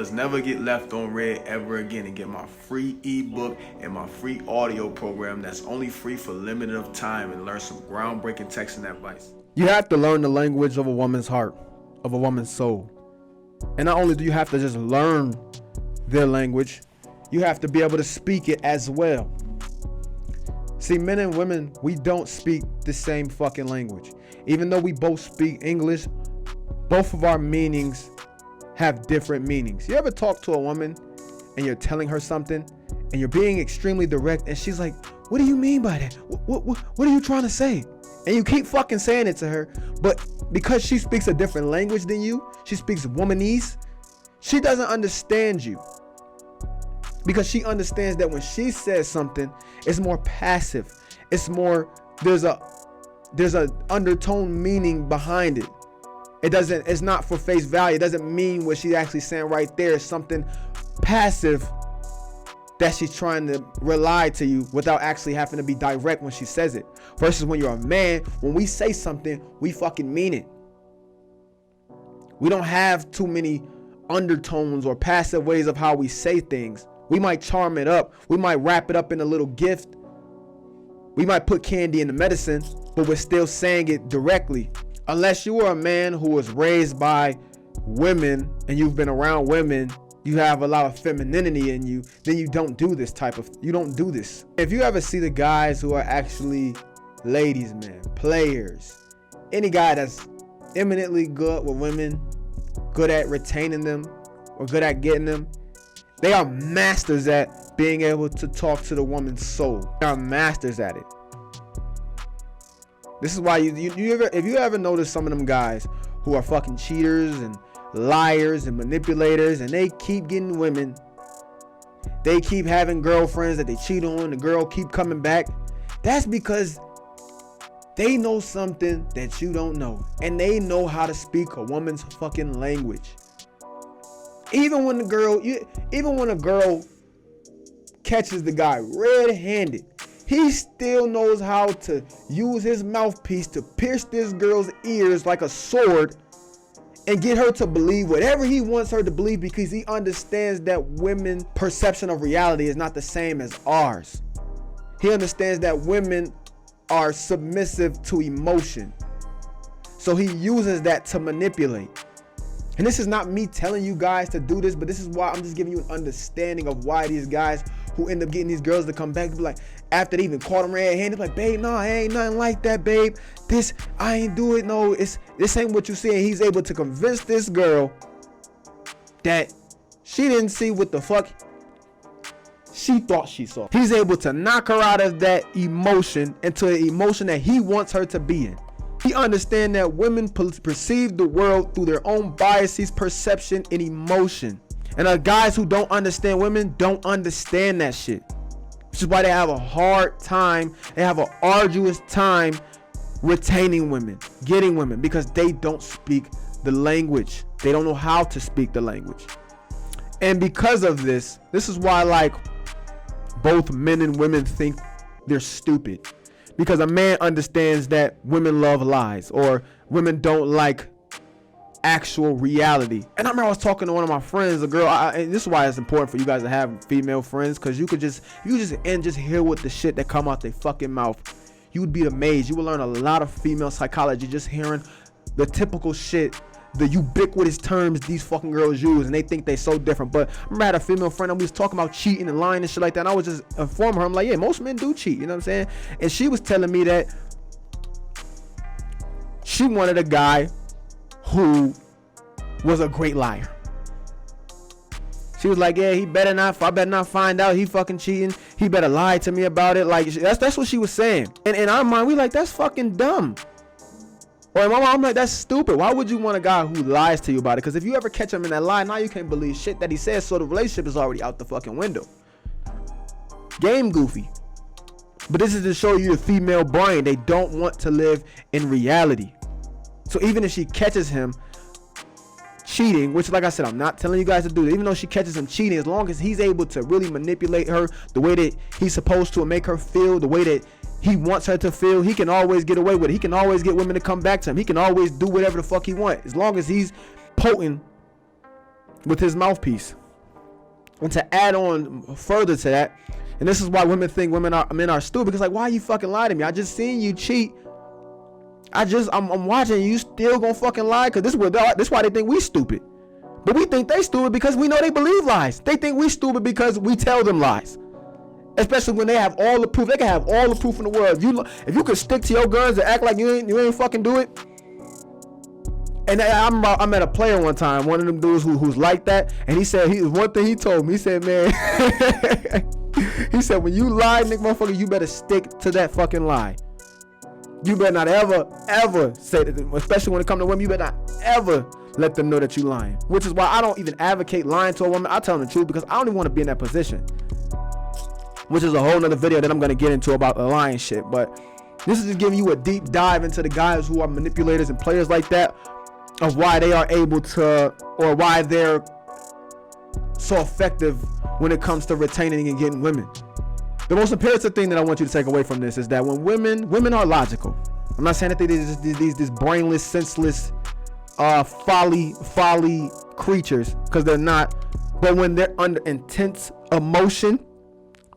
fellas, never get left on red ever again and get my free ebook and my free audio program that's only free for limited of time and learn some groundbreaking texting advice. You have to learn the language of a woman's heart, of a woman's soul. And not only do you have to just learn their language, you have to be able to speak it as well. See, men and women, we don't speak the same fucking language. Even though we both speak English, both of our meanings have different meanings. You ever talk to a woman and you're telling her something and you're being extremely direct and she's like, what do you mean by that? What are you trying to say? And you keep fucking saying it to her, but because she speaks a different language than you, she speaks womanese, she doesn't understand you. Because she understands that when she says something, it's more passive. It's more, there's a undertone meaning behind it. It's not for face value. It doesn't mean what she's actually saying right there. It's something passive that she's trying to rely to you without actually having to be direct when she says it. Versus when you're a man, when we say something, we fucking mean it. We don't have too many undertones or passive ways of how we say things. We might charm it up. We might wrap it up in a little gift. We might put candy in the medicine, but we're still saying it directly. Unless you are a man who was raised by women and you've been around women, you have a lot of femininity in you, then you don't do this. If you ever see the guys who are actually ladies, man, players, any guy that's eminently good with women, good at retaining them or good at getting them, they are masters at being able to talk to the woman's soul. They are masters at it. This is why if you ever notice some of them guys who are fucking cheaters and liars and manipulators and they keep getting women, they keep having girlfriends that they cheat on, the girl keep coming back, that's because they know something that you don't know, and they know how to speak a woman's fucking language. Even when a girl catches the guy red-handed, he still knows how to use his mouthpiece to pierce this girl's ears like a sword and get her to believe whatever he wants her to believe, because he understands that women's perception of reality is not the same as ours. He understands that women are submissive to emotion. So he uses that to manipulate. And this is not me telling you guys to do this, but this is why I'm just giving you an understanding of why these guys who end up getting these girls to come back, be like, after they even caught them red-handed, like, babe, no, ain't nothing like that, babe. I ain't do it. No, this ain't what you see. And he's able to convince this girl that she didn't see what the fuck she thought she saw. He's able to knock her out of that emotion into an emotion that he wants her to be in. He understands that women perceive the world through their own biases, perception, and emotion. And guys who don't understand women don't understand that shit. Which is why they have a hard time, they have an arduous time retaining women, getting women, because they don't speak the language. They don't know how to speak the language. And because of this is why, like, both men and women think they're stupid. Because a man understands that women love lies, or women don't like actual reality. And I remember I was talking to one of my friends, a girl, and this is why it's important for you guys to have female friends, because you just hear what the shit that come out their fucking mouth. You would be amazed. You would learn a lot of female psychology just hearing the typical shit, the ubiquitous terms these fucking girls use, and they think they so different. But I remember I had a female friend and we was talking about cheating and lying and shit like that, and I was just informing her, I'm like, yeah, most men do cheat, you know what I'm saying? And she was telling me that she wanted a guy who was a great liar. She was like, yeah, I better not find out he fucking cheating. He better lie to me about it. Like, that's what she was saying. And in our mind, we like, that's fucking dumb. Or in my mind, I'm like, that's stupid. Why would you want a guy who lies to you about it? Because if you ever catch him in that lie, now you can't believe shit that he says, so the relationship is already out the fucking window. Game goofy. But this is to show you the female brain. They don't want to live in reality. So even if she catches him cheating, which, like I said, I'm not telling you guys to do it, even though she catches him cheating, as long as he's able to really manipulate her the way that he's supposed to and make her feel the way that he wants her to feel, he can always get away with it. He can always get women to come back to him. He can always do whatever the fuck he wants, as long as he's potent with his mouthpiece. And to add on further to that, and this is why women think men are stupid, because like, why you fucking lie to me? I just seen you cheat. I'm watching you still gonna fucking lie, because this is why they think we stupid. But we think they stupid because we know they believe lies. They think we stupid because we tell them lies. Especially when they have all the proof. They can have all the proof in the world. If you could stick to your guns and act like you ain't fucking do it. And I met a player one time, one of them dudes who's like that, and he said one thing he told me. He said, man, he said, when you lie, nigga, motherfucker, you better stick to that fucking lie. You better not ever say that, especially when it comes to women. You better not ever let them know that you lying. Which is why I don't even advocate lying to a woman. I tell them the truth because I don't even want to be in that position. Which is a whole nother video that I'm gonna get into about the lying shit. But this is just giving you a deep dive into the guys who are manipulators and players like that, of why they are able to, or why they're so effective when it comes to retaining and getting women. The most imperative thing that I want you to take away from this is that when women are logical. I'm not saying that they're these brainless, senseless, folly creatures, because they're not. But when they're under intense emotion,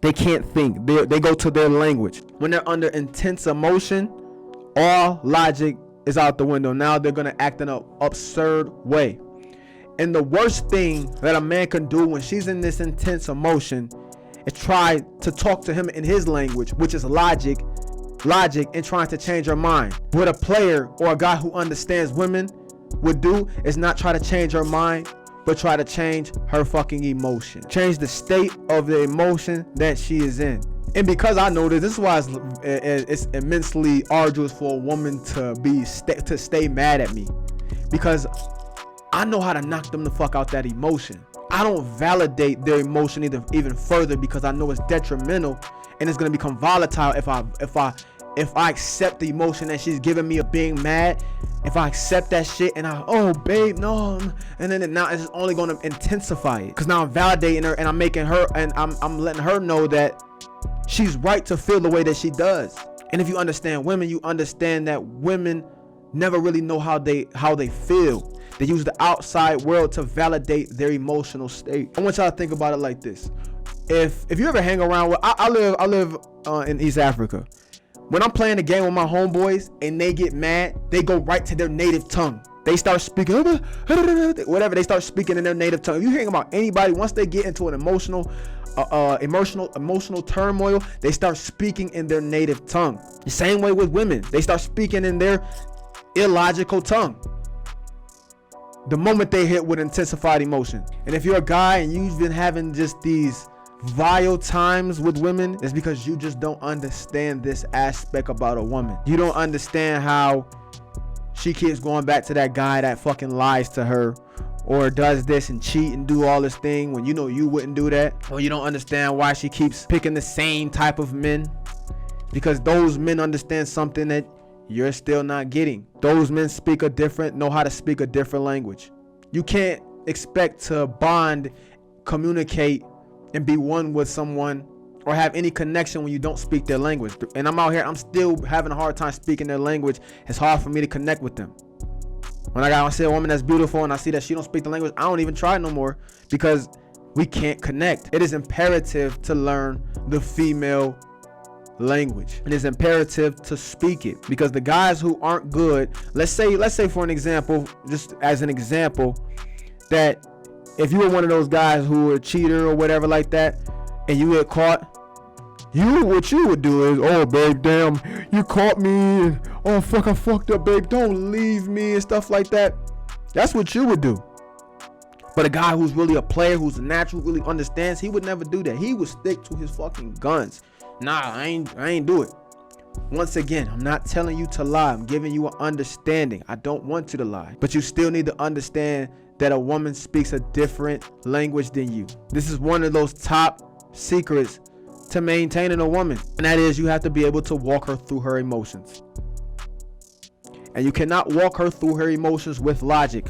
they can't think. They go to their language. When they're under intense emotion, all logic is out the window. Now they're gonna act in an absurd way. And the worst thing that a man can do when she's in this intense emotion is try to talk to him in his language, which is logic, and trying to change her mind. What a player or a guy who understands women would do is not try to change her mind, but try to change her fucking emotion. Change the state of the emotion that she is in. And because I know this is why it's immensely arduous for a woman to stay mad at me, because I know how to knock them the fuck out that emotion. I don't validate their emotion even further, because I know it's detrimental and it's gonna become volatile if I accept the emotion that she's giving me of being mad. If I accept that shit and oh babe, no, and then now it's only gonna intensify it, because now I'm validating her and I'm making her, and I'm letting her know that she's right to feel the way that she does. And if you understand women, you understand that women never really know how they feel. They use the outside world to validate their emotional state. I want y'all to think about it like this. If you ever hang around with, I live in East Africa. When I'm playing a game with my homeboys and they get mad, they go right to their native tongue. They start speaking, whatever, they start speaking in their native tongue. If you hearing about anybody, once they get into an emotional turmoil, they start speaking in their native tongue. The same way with women. They start speaking in their illogical tongue the moment they hit with intensified emotion. And if you're a guy and you've been having just these vile times with women, it's because you just don't understand this aspect about a woman. You don't understand how she keeps going back to that guy that fucking lies to her, or does this and cheat and do all this thing when you know you wouldn't do that. Or you don't understand why she keeps picking the same type of men, because those men understand something that you're still not getting. Those men know how to speak a different language. You can't expect to bond, communicate, and be one with someone or have any connection when you don't speak their language. And I'm out here, I'm still having a hard time speaking their language. It's hard for me to connect with them. When I see a woman that's beautiful and I see that she don't speak the language, I don't even try no more, because we can't connect. It is imperative to learn the female language. It is imperative to speak it, because the guys who aren't good, let's say for an example, just as an example, that if you were one of those guys who were a cheater or whatever like that, and you get caught, what you would do is, oh babe, damn, you caught me, and oh fuck, I fucked up, babe, don't leave me, and stuff like that. That's what you would do. But a guy who's really a player, who's a natural, really understands, he would never do that. He would stick to his fucking guns. Nah, I ain't do it. Once again, I'm not telling you to lie. I'm giving you an understanding. I don't want you to lie, but you still need to understand that a woman speaks a different language than you. This is one of those top secrets to maintaining a woman, and that is you have to be able to walk her through her emotions. And you cannot walk her through her emotions with logic.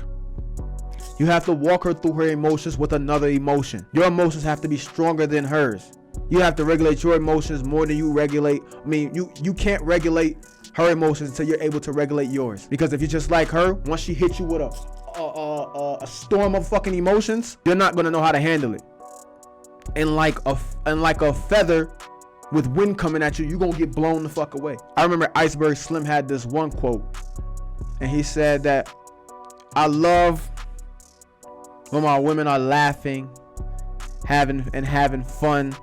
You have to walk her through her emotions with another emotion. Your emotions have to be stronger than hers. You have to regulate your emotions more than you regulate. You can't regulate her emotions until you're able to regulate yours. Because if you're just like her, once she hits you with a storm of fucking emotions, you're not gonna know how to handle it. And like a feather with wind coming at you, you're gonna get blown the fuck away. I remember Iceberg Slim had this one quote, and he said that, I love when my women are laughing, having fun,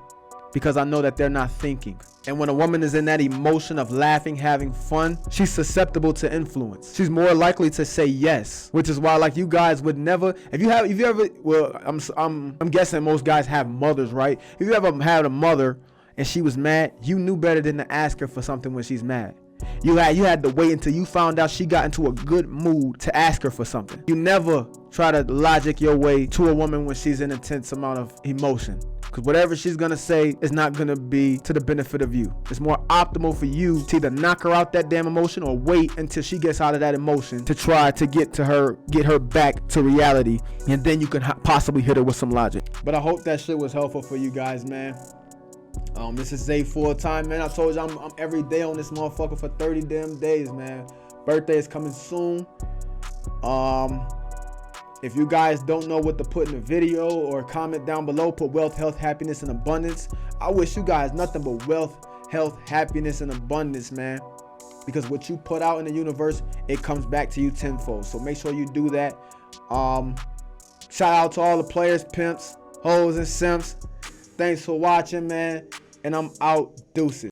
because I know that they're not thinking. And when a woman is in that emotion of laughing, having fun, she's susceptible to influence. She's more likely to say yes, which is why, like, you guys would never, if you ever, well, I'm guessing most guys have mothers, right? If you ever had a mother and she was mad, you knew better than to ask her for something when she's mad. You had to wait until you found out she got into a good mood to ask her for something. You never try to logic your way to a woman when she's in an intense amount of emotion, because whatever she's gonna say is not gonna be to the benefit of you. It's more optimal for you to either knock her out that damn emotion or wait until she gets out of that emotion to try to get her back to reality, and then you can possibly hit her with some logic. But I hope that shit was helpful for you guys, man. This is Zay Full Time, man. I told you I'm every day on this motherfucker for 30 damn days, man. Birthday is coming soon. If you guys don't know what to put in the video, or comment down below, put wealth, health, happiness, and abundance. I wish you guys nothing but wealth, health, happiness, and abundance, man. Because what you put out in the universe, it comes back to you tenfold. So make sure you do that. Shout out to all the players, pimps, hoes, and simps. Thanks for watching, man. And I'm out. Deuces.